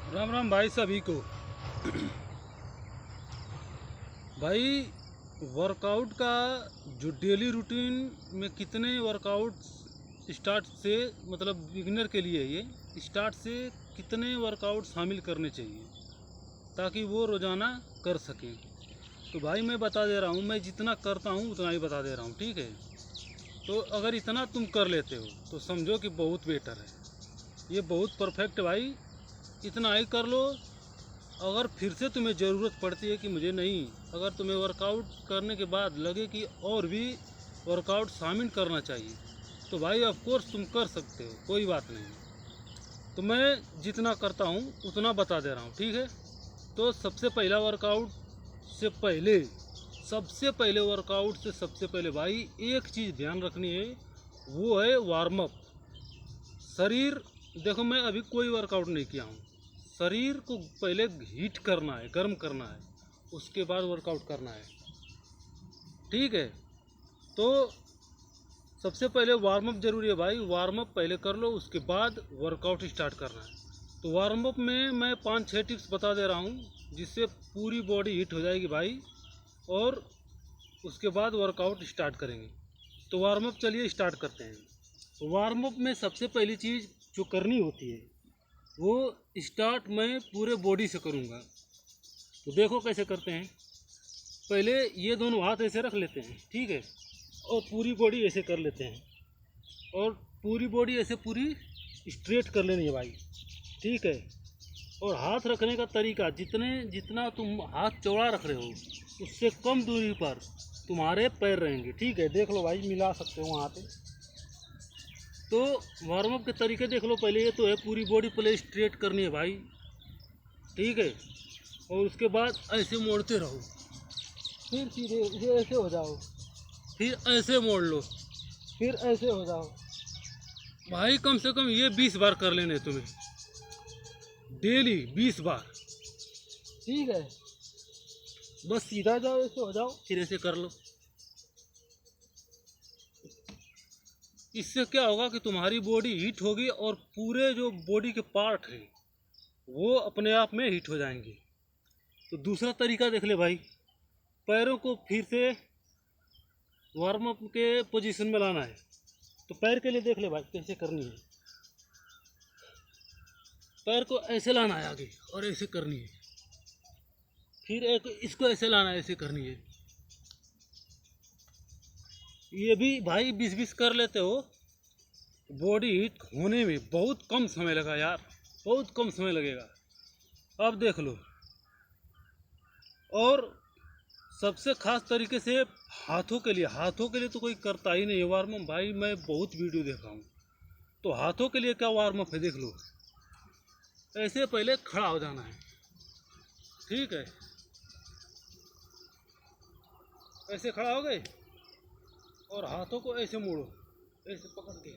राम राम भाई सभी को। भाई वर्कआउट का जो डेली रूटीन में कितने वर्कआउट स्टार्ट से मतलब बिगिनर के लिए ये स्टार्ट से कितने वर्कआउट शामिल करने चाहिए ताकि वो रोज़ाना कर सकें। तो भाई मैं बता दे रहा हूँ, मैं जितना करता हूँ उतना ही बता दे रहा हूँ, ठीक है। तो अगर इतना तुम कर लेते हो तो समझो कि बहुत बेटर है, ये बहुत परफेक्ट भाई। इतना ही कर लो। अगर फिर से तुम्हें ज़रूरत पड़ती है कि मुझे नहीं, अगर तुम्हें वर्कआउट करने के बाद लगे कि और भी वर्कआउट शामिल करना चाहिए तो भाई ऑफ कोर्स तुम कर सकते हो, कोई बात नहीं। तो मैं जितना करता हूँ उतना बता दे रहा हूँ, ठीक है। तो सबसे पहले वर्कआउट से सबसे पहले भाई एक चीज़ ध्यान रखनी है, वो है वार्म अप। शरीर, देखो मैं अभी कोई वर्कआउट नहीं किया हूँ, शरीर को पहले हीट करना है, गर्म करना है, उसके बाद वर्कआउट करना है, ठीक है। तो सबसे पहले वार्म अप जरूरी है भाई, वार्म अप पहले कर लो, उसके बाद वर्कआउट स्टार्ट करना है। तो वार्म अप में मैं 5-6 टिप्स बता दे रहा हूँ जिससे पूरी बॉडी हीट हो जाएगी भाई, और उसके बाद वर्कआउट स्टार्ट करेंगे। तो वार्म अप चलिए स्टार्ट करते हैं। तो वार्म अप में सबसे पहली चीज़ जो करनी होती है वो स्टार्ट मैं पूरे बॉडी से करूँगा। तो देखो कैसे करते हैं। पहले ये दोनों हाथ ऐसे रख लेते हैं, ठीक है, और पूरी बॉडी ऐसे कर लेते हैं, और पूरी बॉडी ऐसे पूरी स्ट्रेट कर लेनी है भाई, ठीक है। और हाथ रखने का तरीका, जितना तुम हाथ चौड़ा रख रहे हो उससे कम दूरी पर तुम्हारे पैर रहेंगे, ठीक है। देख लो भाई, मिला सकते हो वहाँ पे। तो वार्म अप के तरीके देख लो। पहले ये तो है पूरी बॉडी पहले स्ट्रेट करनी है भाई, ठीक है। और उसके बाद ऐसे मोड़ते रहो, फिर सीधे ये ऐसे हो जाओ, फिर ऐसे मोड़ लो, फिर ऐसे हो जाओ भाई। कम से कम ये 20 बार कर लेने तुम्हें, डेली 20 बार, ठीक है। बस सीधा जाओ, ऐसे हो जाओ, फिर ऐसे कर लो। इससे क्या होगा कि तुम्हारी बॉडी हीट होगी और पूरे जो बॉडी के पार्ट हैं वो अपने आप में हीट हो जाएंगे। तो दूसरा तरीका देख ले भाई, पैरों को फिर से वार्म अप के पोजीशन में लाना है। तो पैर के लिए देख ले भाई कैसे करनी है। पैर को ऐसे लाना है आगे और ऐसे करनी है, फिर एक इसको ऐसे लाना है, ऐसे करनी है। ये भी भाई 20-20 कर लेते हो, बॉडी हीट होने में बहुत कम समय लगा यार, बहुत कम समय लगेगा। अब देख लो। और सबसे खास तरीके से हाथों के लिए तो कोई करता ही नहीं है वार्म अप भाई, मैं बहुत वीडियो देखा हूँ। तो हाथों के लिए क्या वार्म अप है देख लो। ऐसे पहले खड़ा हो जाना है, ठीक है, ऐसे खड़ा हो गए और हाथों को ऐसे मोड़ो, ऐसे पकड़ के।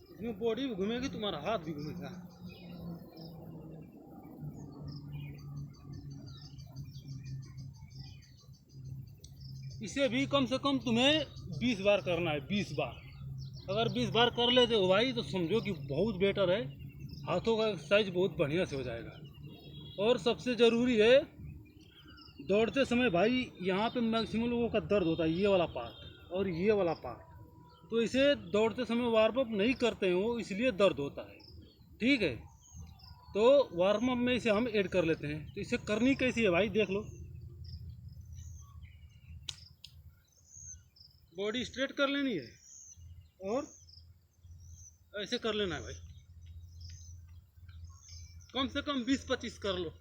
इसमें बॉडी भी घूमेगी, तुम्हारा हाथ भी घूमेगा। इसे भी कम से कम तुम्हें 20 बार करना है, 20 बार। अगर 20 बार कर लेते हो भाई तो समझो कि बहुत बेटर है, हाथों का एक्सरसाइज बहुत बढ़िया से हो जाएगा। और सबसे ज़रूरी है, दौड़ते समय भाई यहाँ पे मैक्सिमम लोगों का दर्द होता है, ये वाला पार्ट और ये वाला पार्ट। तो इसे दौड़ते समय वार्म अप नहीं करते हो इसलिए दर्द होता है, ठीक है। तो वार्म अप में इसे हम ऐड कर लेते हैं। तो इसे करनी कैसी है भाई देख लो। बॉडी स्ट्रेट कर लेनी है और ऐसे कर लेना है भाई। कम से कम 20-25 कर लो,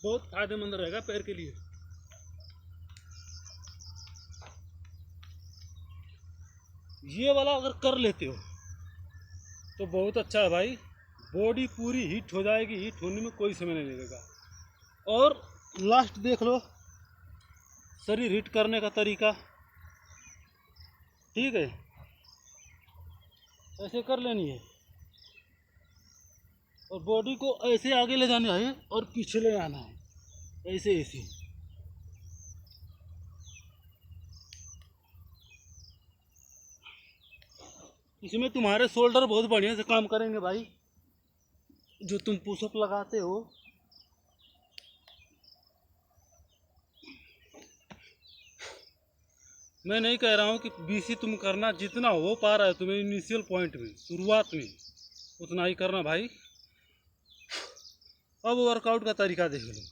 बहुत फायदेमंद रहेगा पैर के लिए। ये वाला अगर कर लेते हो तो बहुत अच्छा है भाई, बॉडी पूरी हीट हो जाएगी, हीट होने में कोई समय नहीं लगेगा। और लास्ट देख लो शरीर हीट करने का तरीका, ठीक है। ऐसे कर लेनी है और बॉडी को ऐसे आगे ले जाना है और पीछे ले आना है, ऐसे ऐसे। इसमें तुम्हारे शोल्डर बहुत बढ़िया से काम करेंगे भाई, जो तुम पुशअप लगाते हो, मैं नहीं कह रहा हूँ कि बीसी तुम करना, जितना हो पा रहा है तुम्हें इनिशियल पॉइंट में, शुरुआत में उतना ही करना भाई। अब वर्कआउट का तरीका देख लो,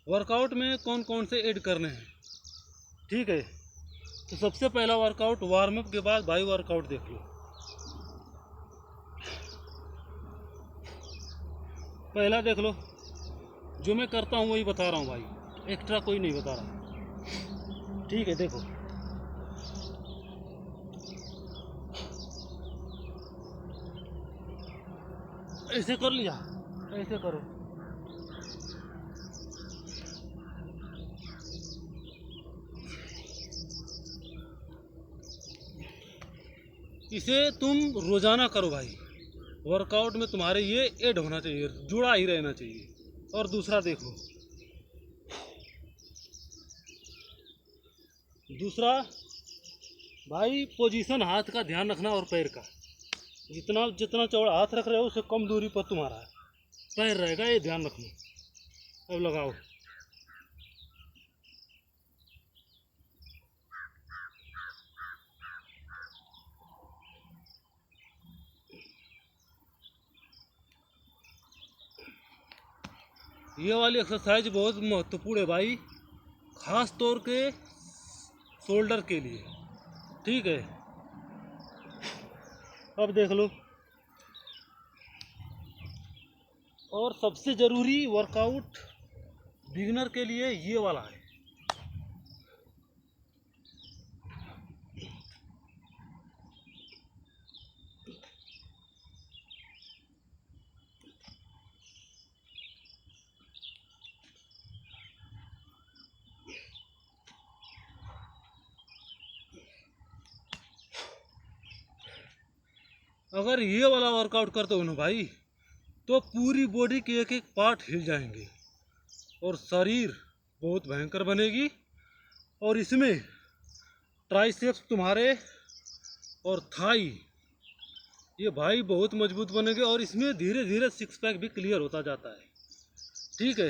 वर्कआउट में कौन कौन से ऐड करने हैं, ठीक है। तो सबसे पहला वर्कआउट वार्म अप के बाद भाई वर्कआउट देख लो। पहला देख लो, जो मैं करता हूँ वही बता रहा हूँ भाई, एक्स्ट्रा कोई नहीं बता रहा, ठीक है। देखो ऐसे कर लिया, ऐसे करो, इसे तुम रोजाना करो भाई। वर्कआउट में तुम्हारे ये ऐड होना चाहिए, जुड़ा ही रहना चाहिए। और दूसरा देखो, दूसरा भाई पोजीशन हाथ का ध्यान रखना और पैर का, जितना जितना चौड़ा हाथ रख रहे हो उससे कम दूरी पर तुम्हारा पैर रहेगा, ये ध्यान रखना। अब लगाओ, ये वाली एक्सरसाइज बहुत महत्वपूर्ण है भाई, खास तौर के शोल्डर के लिए, ठीक है। अब देख लो, और सबसे ज़रूरी वर्कआउट बिगिनर के लिए ये वाला है। अगर ये वाला वर्कआउट करते हो ना भाई, तो पूरी बॉडी के एक एक पार्ट हिल जाएंगे और शरीर बहुत भयंकर बनेगी। और इसमें ट्राइसेप्स तुम्हारे और थाई, ये भाई बहुत मजबूत बनेंगे, और इसमें धीरे धीरे सिक्स पैक भी क्लियर होता जाता है, ठीक है।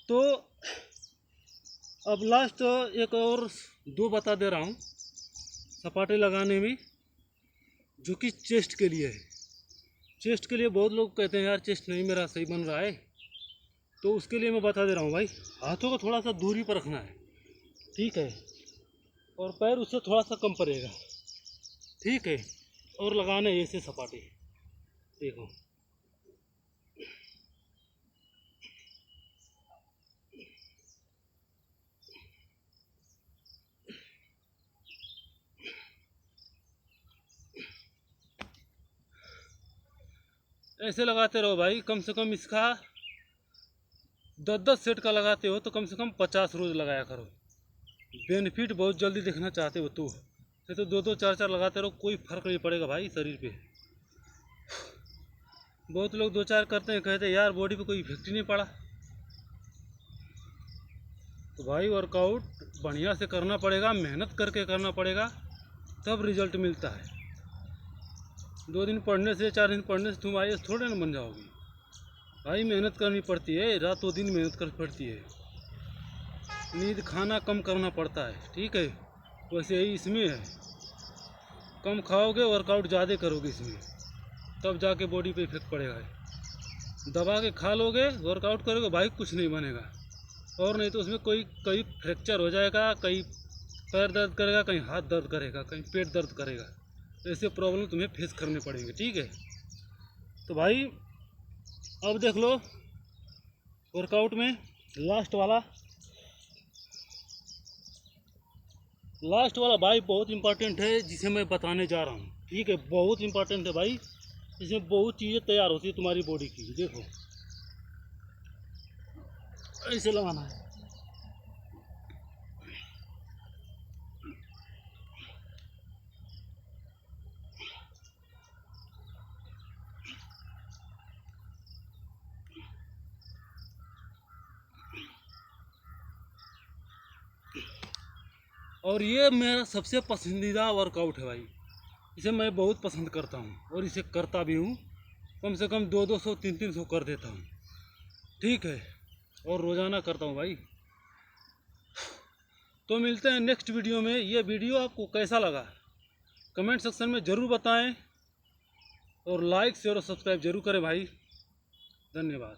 तो अब लास्ट एक और दो बता दे रहा हूँ सपाटे लगाने में, जो कि चेस्ट के लिए है। चेस्ट के लिए बहुत लोग कहते हैं यार चेस्ट नहीं मेरा सही बन रहा है, तो उसके लिए मैं बता दे रहा हूँ भाई, हाथों को थोड़ा सा दूरी पर रखना है, ठीक है, और पैर उससे थोड़ा सा कम पड़ेगा, ठीक है। और लगाने ऐसे सपाटे, देखो ऐसे लगाते रहो भाई। कम से कम इसका 10-10 सेट का लगाते हो तो कम से कम 50 रोज लगाया करो। बेनिफिट बहुत जल्दी देखना चाहते हो तो 2-2 4-4 लगाते रहो, कोई फर्क नहीं पड़ेगा भाई शरीर पे। बहुत लोग 2-4 करते हैं, कहते हैं यार बॉडी पे कोई इफेक्ट ही नहीं पड़ा। तो भाई वर्कआउट बढ़िया से करना पड़ेगा, मेहनत करके करना पड़ेगा, तब रिजल्ट मिलता है। 2 दिन पढ़ने से 4 दिन पढ़ने से तुम आईएएस थोड़े ना बन जाओगे भाई। मेहनत करनी पड़ती है, रातों दिन मेहनत करनी पड़ती है, नींद खाना कम करना पड़ता है, ठीक है। वैसे ही इसमें है, कम खाओगे वर्कआउट ज़्यादा करोगे इसमें, तब जाके बॉडी पे इफेक्ट पड़ेगा। दबा के खा लोगे वर्कआउट करोगे भाई, कुछ नहीं बनेगा। और नहीं तो उसमें कहीं फ्रैक्चर हो जाएगा, कहीं पैर दर्द करेगा, कहीं हाथ दर्द करेगा, कहीं पेट दर्द करेगा। ऐसे प्रॉब्लम तुम्हें फेस करने पड़ेंगे, ठीक है। तो भाई अब देख लो वर्कआउट में लास्ट वाला भाई बहुत इंपॉर्टेंट है, जिसे मैं बताने जा रहा हूँ, ठीक है। बहुत इंपॉर्टेंट है भाई, इसमें बहुत चीज़ें तैयार होती है तुम्हारी बॉडी की। देखो ऐसे लगाना है, और ये मेरा सबसे पसंदीदा वर्कआउट है भाई। इसे मैं बहुत पसंद करता हूँ और इसे करता भी हूँ, कम से कम 200 300 कर देता हूँ, ठीक है, और रोज़ाना करता हूँ भाई। तो मिलते हैं नेक्स्ट वीडियो में। ये वीडियो आपको कैसा लगा कमेंट सेक्शन में ज़रूर बताएं, और लाइक शेयर और सब्सक्राइब जरूर करें भाई। धन्यवाद।